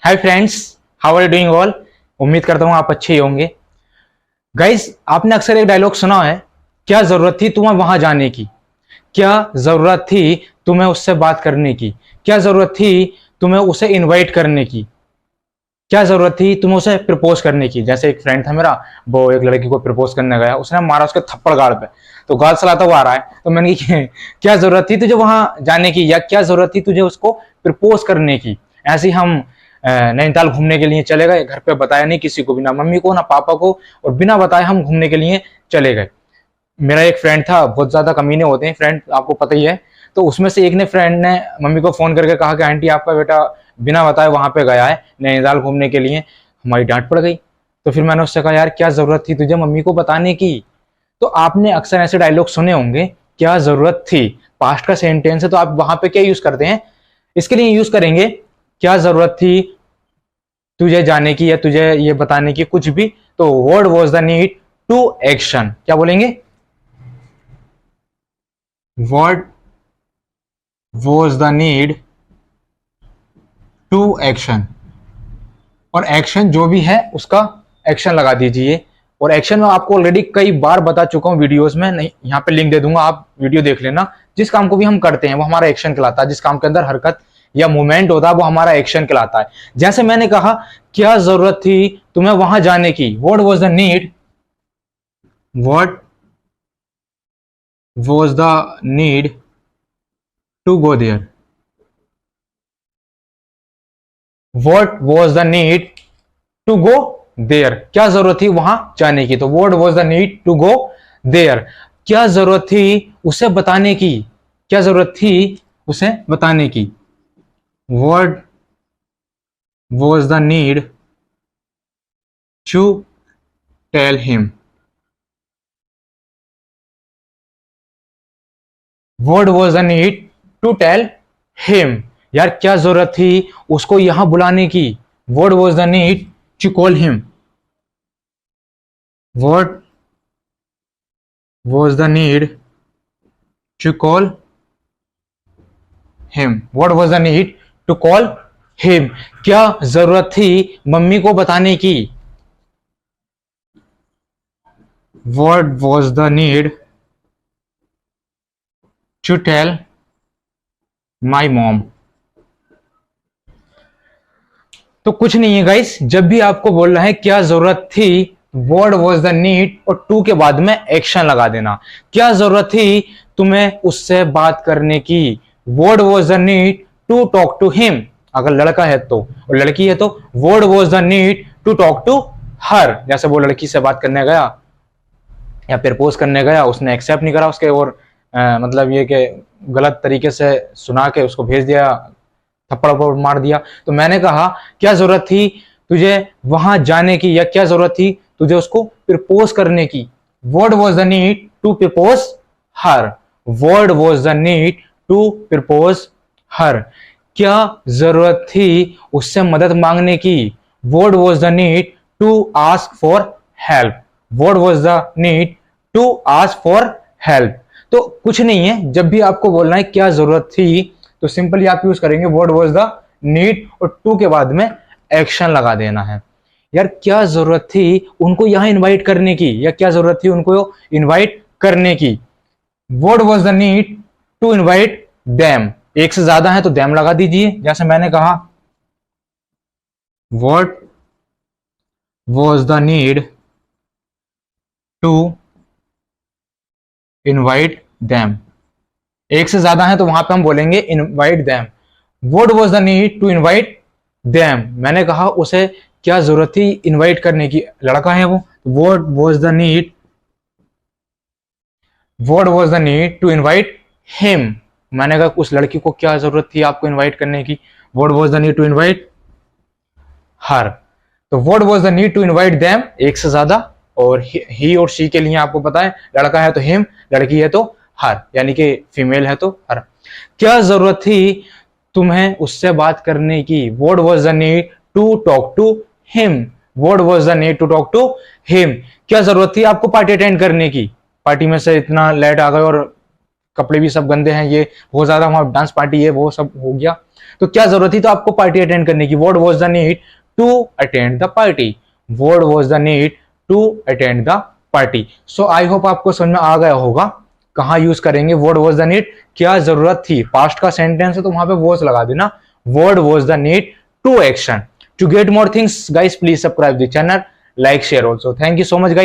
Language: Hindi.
Hi friends, how are you doing all. उम्मीद करता हूँ आप अच्छे ही होंगे। गाइस, आपने अक्सर एक डायलॉग सुना है, क्या जरूरत थी तुम्हें वहां जाने की, क्या जरूरत थी तुम्हें उससे बात करने की, क्या जरूरत थी तुम्हें उसे इनवाइट करने की, क्या जरूरत थी तुम्हें उसे प्रपोज करने की। जैसे एक फ्रेंड था मेरा, वो एक लड़की को प्रपोज करने गया, उसने मारा उसके थप्पड़ गाल पे, तो गाल चलाता हुआ आ रहा है। तो मैंने कहा क्या जरूरत थी तुझे वहां जाने की, या क्या जरूरत थी तुझे उसको प्रपोज करने की। ऐसे ही हम नैनीताल घूमने के लिए चले गए, घर पे बताया नहीं किसी को भी, ना मम्मी को ना पापा को, और बिना बताए हम घूमने के लिए चले गए। मेरा एक फ्रेंड था, बहुत ज्यादा कमीने होते हैं फ्रेंड, आपको पता ही है। तो उसमें से एक ने फ्रेंड ने मम्मी को फोन करके कहा कि आंटी आपका बेटा बिना बताए वहां पे गया है नैनीताल घूमने के लिए। हमारी डांट पड़ गई। तो फिर मैंने उससे कहा यार क्या जरूरत थी तुझे मम्मी को बताने की। तो आपने अक्सर ऐसे डायलॉग सुने होंगे, क्या जरूरत थी, पास्ट का सेंटेंस है, तो आप वहां पे क्या यूज करते हैं, इसके लिए यूज करेंगे क्या जरूरत थी तुझे जाने की या तुझे ये बताने की, कुछ भी। तो what was the need to action, क्या बोलेंगे, what was the need to action. और एक्शन जो भी है उसका एक्शन लगा दीजिए। और एक्शन में आपको ऑलरेडी कई बार बता चुका हूं वीडियोस में, नहीं यहाँ पे लिंक दे दूंगा, आप वीडियो देख लेना। जिस काम को भी हम करते हैं वो हमारा एक्शन कहलाता है, जिस काम के अंदर हरकत या मूवमेंट होता है वो हमारा एक्शन कहलाता है। जैसे मैंने कहा क्या जरूरत थी तुम्हें वहां जाने की, what was the need, what was the need to go there, what was the need to go there, क्या जरूरत थी वहां जाने की। तो what was the need to go there, क्या जरूरत थी उसे बताने की, क्या जरूरत थी उसे बताने की, what was the need to tell him, what was the need to tell him, यार क्या जरूरत थी उसको यहां बुलाने की, what was the need to call him, what was the need to call him, what was the need to call him, क्या जरूरत थी मम्मी को बताने की, what was the need to tell my mom। तो कुछ नहीं है गाइस, जब भी आपको बोलना है क्या जरूरत थी, व्हाट वाज द नीड और टू के बाद में एक्शन लगा देना। क्या जरूरत थी तुम्हें उससे बात करने की, what was the need to talk to him, अगर लड़का है तो, और लड़की है तो what was the need to talk to her. जैसे वो लड़की से बात करने गया या प्रपोज करने गया, उसने एक्सेप्ट नहीं करा उसके, और मतलब ये कि गलत तरीके से सुना के उसको भेज दिया, थप्पड़ मार दिया। तो मैंने कहा क्या जरूरत थी तुझे वहां जाने की, या क्या जरूरत थी तुझे उसको प्रपोज करने की, what was the need to propose her, what was the need to propose her, क्या जरूरत थी उससे मदद मांगने की, what was the need to ask for help, what was the need to ask for help. तो कुछ नहीं है, जब भी आपको बोलना है क्या जरूरत थी, तो सिंपली आप यूज करेंगे व्हाट वाज द नीड और टू के बाद में एक्शन लगा देना है। यार क्या जरूरत थी उनको यहां इनवाइट करने की, या क्या जरूरत थी उनको इनवाइट करने की, what was the need to invite them, एक से ज्यादा है तो देम लगा दीजिए। जैसे मैंने कहा what was the need to invite them, एक से ज्यादा है तो वहां पे हम बोलेंगे invite them, what was the need to invite them. मैंने कहा उसे क्या जरूरत थी इनवाइट करने की, लड़का है वो, what was the need, what was the need to invite him. मैंने कहा उस लड़की को क्या जरूरत थी आपको इनवाइट करने की, what was the need to invite her. तो what was the need to invite them, एक से ज्यादा, और ही और शी के लिए आपको पता है, लड़का है तो हिम, लड़की है तो हर, यानी कि फीमेल है तो हर। क्या जरूरत थी तुम्हें उससे बात करने की, what was the need to talk to him, what was the need to talk to him, क्या जरूरत थी आपको पार्टी अटेंड करने की, पार्टी में से इतना लेट आ गए और कपड़े भी सब गंदे हैं, ये बहुत ज्यादा, वहां डांस पार्टी है वो सब हो गया, तो क्या जरूरत थी तो आपको पार्टी अटेंड करने की? What was the need to attend the party? What was the need to attend the party? So I hope आपको समझ में आ गया होगा कहां यूज करेंगे व्हाट वाज द नीड, क्या जरूरत थी। पास्ट का सेंटेंस है तो वहां पे वाज लगा देना, what was the need to action. To get more things, guys, please subscribe the channel, like, share also. Thank you so much, guys.